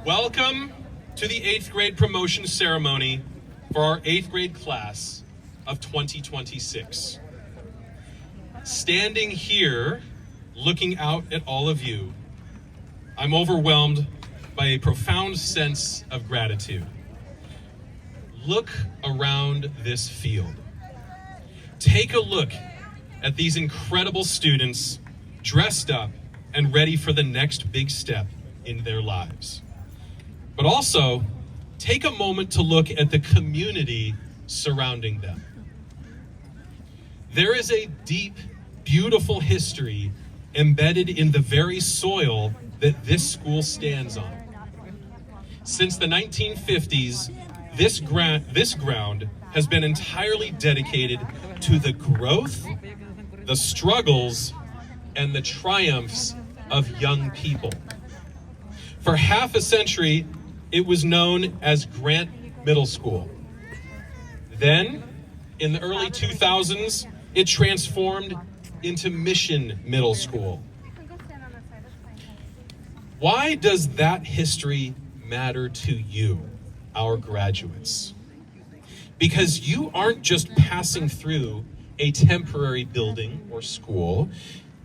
Welcome to the 8th grade promotion ceremony for our 8th grade class of 2026. Standing here, looking out at all of you, I'm overwhelmed by a profound sense of gratitude. Look around this field. Take a look at these incredible students dressed up and ready for the next big step in their lives. But also, take a moment to look at the community surrounding them. There is a deep, beautiful history embedded in the very soil that this school stands on. Since the 1950s, this ground has been entirely dedicated to the growth, the struggles, and the triumphs of young people. For half a century, it was known as Grant Middle School. Then, in the early 2000s, it transformed into Mission Middle School. Why does that history matter to you, our graduates? Because you aren't just passing through a temporary building or school,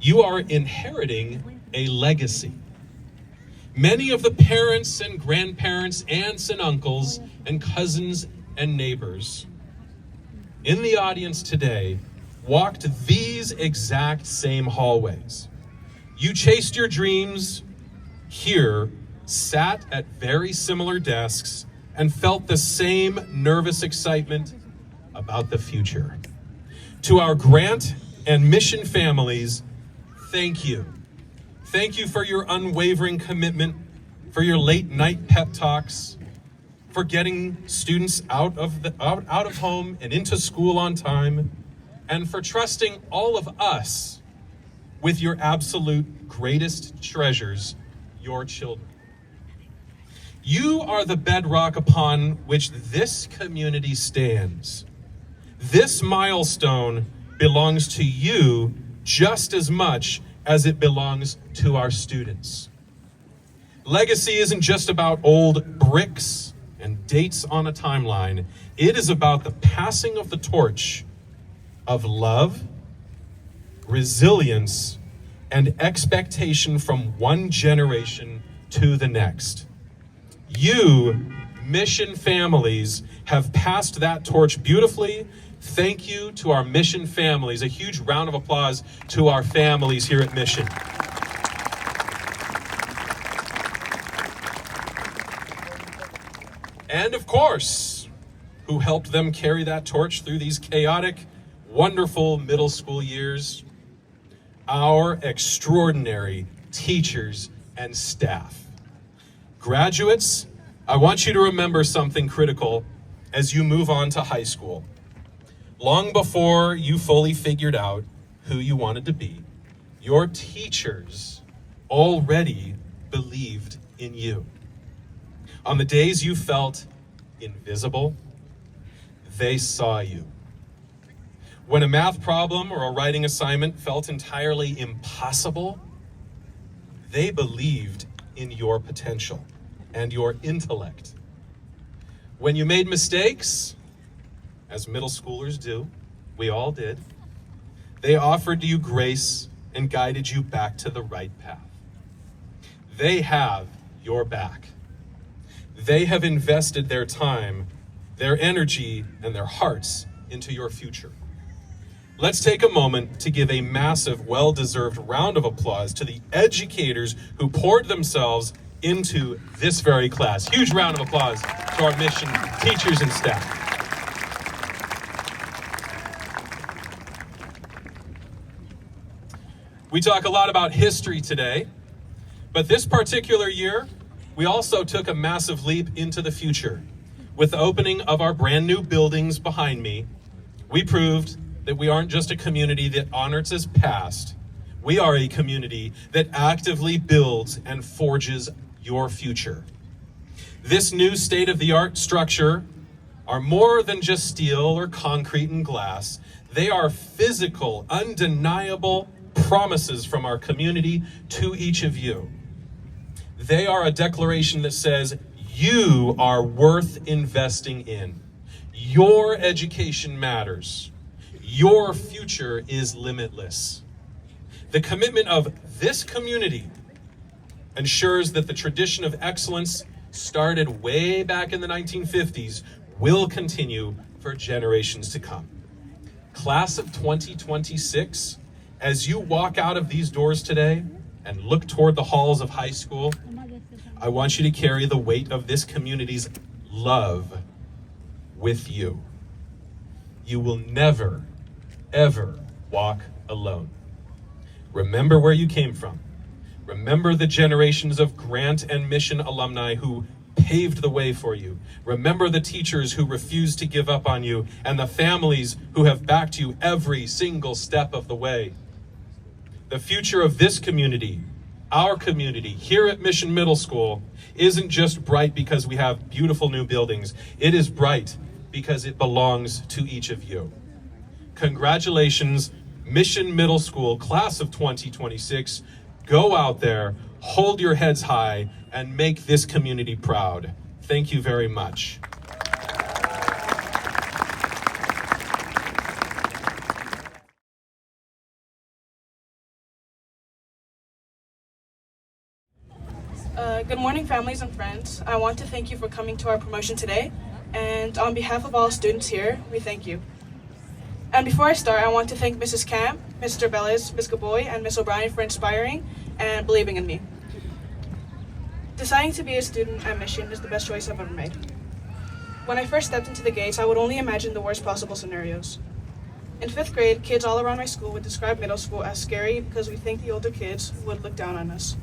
you are inheriting a legacy. Many of the parents and grandparents, aunts and uncles, and cousins and neighbors in the audience today walked these exact same hallways. You chased your dreams here, sat at very similar desks, and felt the same nervous excitement about the future. To our grant and mission families, thank you. Thank you for your unwavering commitment, for your late night pep talks, for getting students out of home and into school on time, and for trusting all of us with your absolute greatest treasures, your children. You are the bedrock upon which this community stands. This milestone belongs to you just as much as it belongs to our students. Legacy isn't just about old bricks and dates on a timeline. It is about the passing of the torch of love, resilience, and expectation from one generation to the next. You, mission families, have passed that torch beautifully. Thank you to our mission families. A huge round of applause to our families here at Mission. And of course, who helped them carry that torch through these chaotic, wonderful middle school years? Our extraordinary teachers and staff. Graduates, I want you to remember something critical as you move on to high school. Long before you fully figured out who you wanted to be, your teachers already believed in you. On the days you felt invisible, they saw you. When a math problem or a writing assignment felt entirely impossible, they believed in your potential and your intellect. When you made mistakes, as middle schoolers do, we all did, they offered you grace and guided you back to the right path. They have your back. They have invested their time, their energy, and their hearts into your future. Let's take a moment to give a massive, well-deserved round of applause to the educators who poured themselves into this very class. Huge round of applause to our mission teachers and staff. We talk a lot about history today, but this particular year, we also took a massive leap into the future. With the opening of our brand new buildings behind me, we proved that we aren't just a community that honors its past. We are a community that actively builds and forges your future. This new state-of-the-art structure are more than just steel or concrete and glass. They are physical, undeniable promises from our community to each of you. They are a declaration that says you are worth investing in. Your education matters. Your future is limitless. The commitment of this community ensures that the tradition of excellence started way back in the 1950s will continue for generations to come. Class of 2026, as you walk out of these doors today and look toward the halls of high school, I want you to carry the weight of this community's love with you. You will never, ever walk alone. Remember where you came from. Remember the generations of Grant and Mission alumni who paved the way for you. Remember the teachers who refused to give up on you and the families who have backed you every single step of the way. The future of this community, our community here at Mission Middle School, isn't just bright because we have beautiful new buildings. It is bright because it belongs to each of you. Congratulations, Mission Middle School, class of 2026. Go out there, hold your heads high, and make this community proud. Thank you very much. Good morning, families and friends. I want to thank you for coming to our promotion today. And on behalf of all students here, we thank you. And before I start, I want to thank Mrs. Camp, Mr. Bellis, Ms. Gaboy, and Ms. O'Brien for inspiring and believing in me. Deciding to be a student at Mission is the best choice I've ever made. When I first stepped into the gates, I would only imagine the worst possible scenarios. In 5th grade, kids all around my school would describe middle school as scary because we think the older kids would look down on us.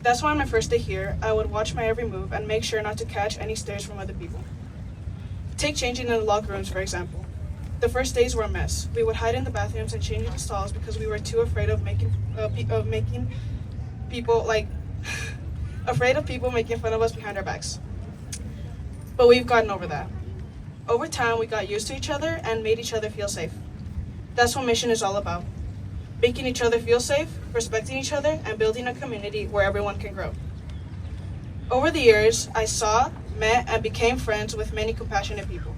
That's why on my first day here, I would watch my every move and make sure not to catch any stares from other people. Take changing in the locker rooms, for example. The first days were a mess. We would hide in the bathrooms and change in the stalls because we were too afraid of making people afraid of people making fun of us behind our backs. But we've gotten over that. Over time, we got used to each other and made each other feel safe. That's what Mission is all about. Making each other feel safe, respecting each other, and building a community where everyone can grow. Over the years, I saw, met, and became friends with many compassionate people.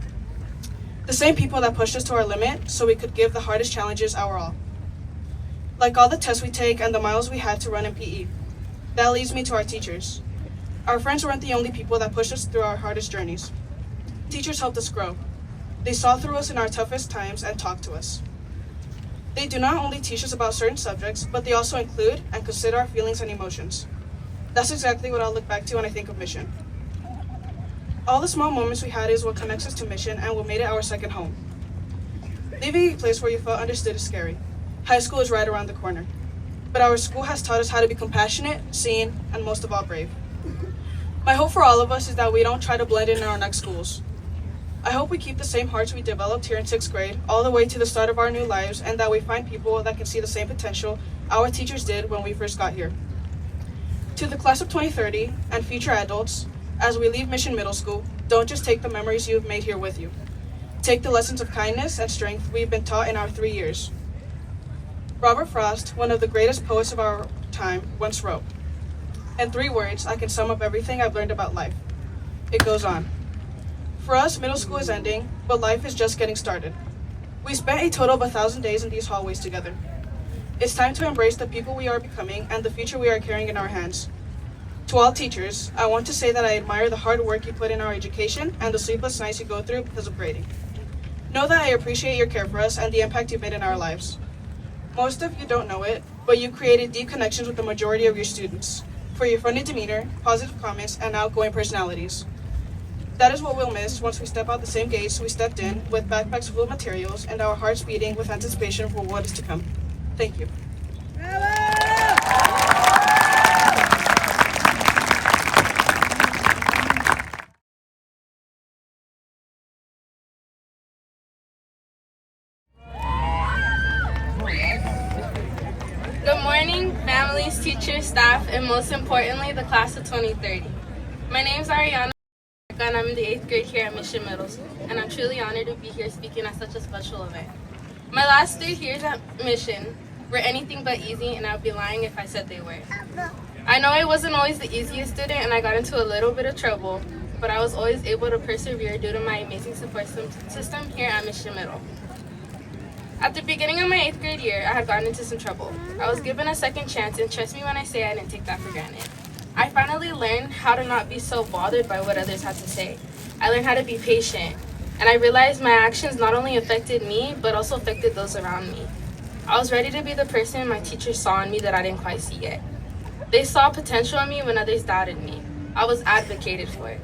The same people that pushed us to our limit so we could give the hardest challenges our all. Like all the tests we take and the miles we had to run in PE. That leads me to our teachers. Our friends weren't the only people that pushed us through our hardest journeys. Teachers helped us grow. They saw through us in our toughest times and talked to us. They do not only teach us about certain subjects, but they also include and consider our feelings and emotions. That's exactly what I'll look back to when I think of Mission. All the small moments we had is what connects us to Mission and what made it our second home. Leaving a place where you felt understood is scary. High school is right around the corner. But our school has taught us how to be compassionate, seen, and most of all brave. My hope for all of us is that we don't try to blend in our next schools. I hope we keep the same hearts we developed here in 6th grade all the way to the start of our new lives, and that we find people that can see the same potential our teachers did when we first got here. To the class of 2030 and future adults, as we leave Mission Middle School, don't just take the memories you've made here with you. Take the lessons of kindness and strength we've been taught in our 3 years. Robert Frost, one of the greatest poets of our time, once wrote, "In 3 words, I can sum up everything I've learned about life." It goes on. For us, middle school is ending, but life is just getting started. We spent a total of 1,000 days in these hallways together. It's time to embrace the people we are becoming and the future we are carrying in our hands. To all teachers, I want to say that I admire the hard work you put in our education and the sleepless nights you go through because of grading. Know that I appreciate your care for us and the impact you've made in our lives. Most of you don't know it, but you created deep connections with the majority of your students for your friendly demeanor, positive comments, and outgoing personalities. That is what we'll miss once we step out the same gates we stepped in, with backpacks full of materials and our hearts beating with anticipation for what is to come. Thank you. Good morning, families, teachers, staff, and most importantly, the class of 2030. My name is Arianna W.L, and I'm in the 8th grade here at Mission Middle School, and I'm truly honored to be here speaking at such a special event. My last 3 years at Mission were anything but easy, and I would be lying if I said they were. I know I wasn't always the easiest student and I got into a little bit of trouble, but I was always able to persevere due to my amazing support system here at Mission Middle. At the beginning of my 8th grade year, I had gotten into some trouble. I was given a second chance, and trust me when I say I didn't take that for granted. I finally learned how to not be so bothered by what others had to say. I learned how to be patient, and I realized my actions not only affected me, but also affected those around me. I was ready to be the person my teachers saw in me that I didn't quite see yet. They saw potential in me when others doubted me. I was advocated for.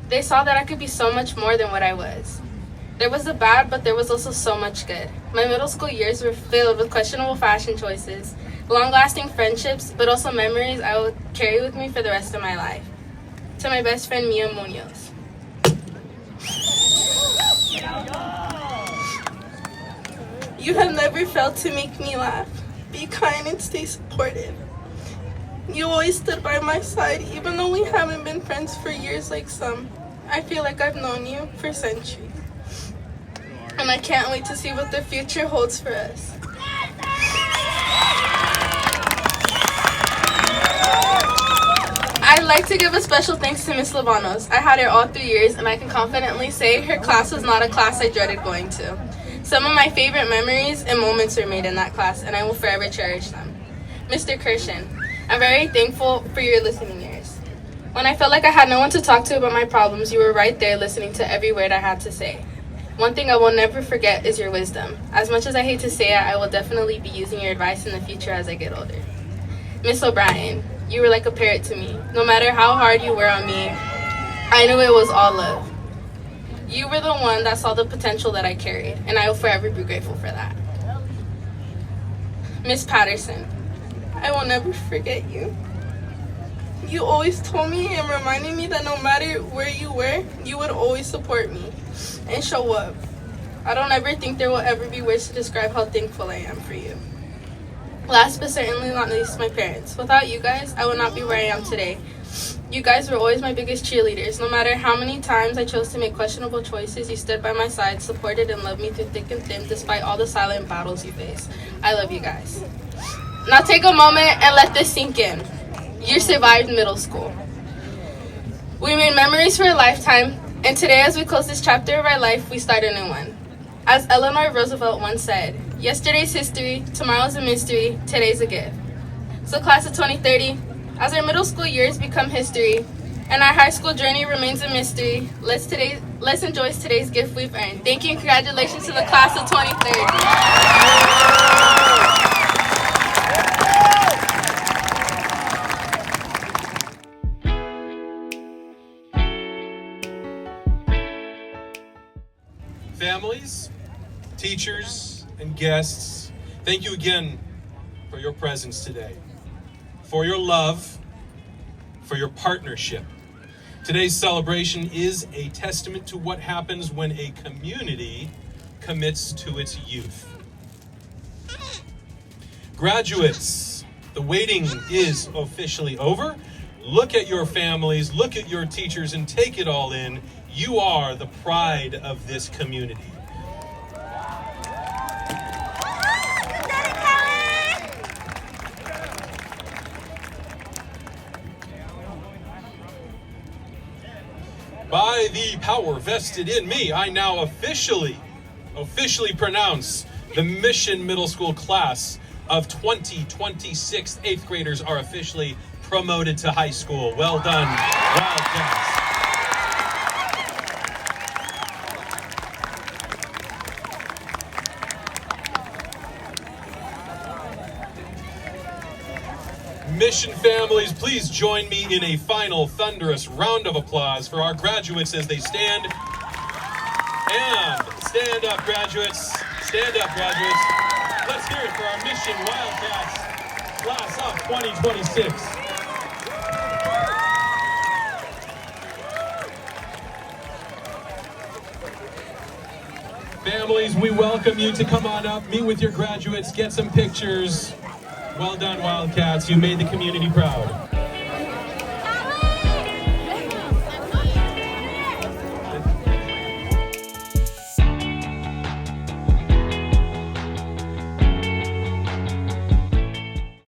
They saw that I could be so much more than what I was. There was the bad, but there was also so much good. My middle school years were filled with questionable fashion choices, long-lasting friendships, but also memories I will carry with me for the rest of my life. To my best friend, Mia Munoz. You have never failed to make me laugh. Be kind and stay supportive. You always stood by my side, even though we haven't been friends for years like some. I feel like I've known you for centuries. And I can't wait to see what the future holds for us. I'd like to give a special thanks to Miss Libanos. I had her all 3 years, and I can confidently say her class was not a class I dreaded going to. Some of my favorite memories and moments were made in that class, and I will forever cherish them. Mr. Kirshen, I'm very thankful for your listening ears. When I felt like I had no one to talk to about my problems, you were right there listening to every word I had to say. One thing I will never forget is your wisdom. As much as I hate to say it, I will definitely be using your advice in the future as I get older. Miss O'Brien, you were like a parrot to me. No matter how hard you were on me, I knew it was all love. You were the one that saw the potential that I carried, and I will forever be grateful for that. Miss Patterson, I will never forget you. You always told me and reminded me that no matter where you were, you would always support me and show up. I don't ever think there will ever be words to describe how thankful I am for you. Last but certainly not least, my parents. Without you guys, I would not be where I am today. You guys were always my biggest cheerleaders. No matter how many times I chose to make questionable choices, you stood by my side, supported and loved me through thick and thin, despite all the silent battles you faced. I love you guys. Now take a moment and let this sink in. You survived middle school. We made memories for a lifetime, and today as we close this chapter of our life, we start a new one. As Eleanor Roosevelt once said, yesterday's history, tomorrow's a mystery, today's a gift. So class of 2030, as our middle school years become history, and our high school journey remains a mystery, let's enjoy today's gift we've earned. Thank you and congratulations to the class of 2030. Families, teachers, and guests, thank you again for your presence today, for your love, for your partnership. Today's celebration is a testament to what happens when a community commits to its youth. Graduates, the waiting is officially over. Look at your families, look at your teachers, and take it all in. You are the pride of this community. By the power vested in me, I now officially pronounce the Mission Middle School class of 2026 8th graders are officially promoted to high school. Well done, Wildcats. Mission families, please join me in a final thunderous round of applause for our graduates as they stand. And stand up, graduates. Stand up, graduates. Let's hear it for our Mission Wildcats class of 2026. Families, we welcome you to come on up, meet with your graduates, get some pictures. Well done, Wildcats. You made the community proud.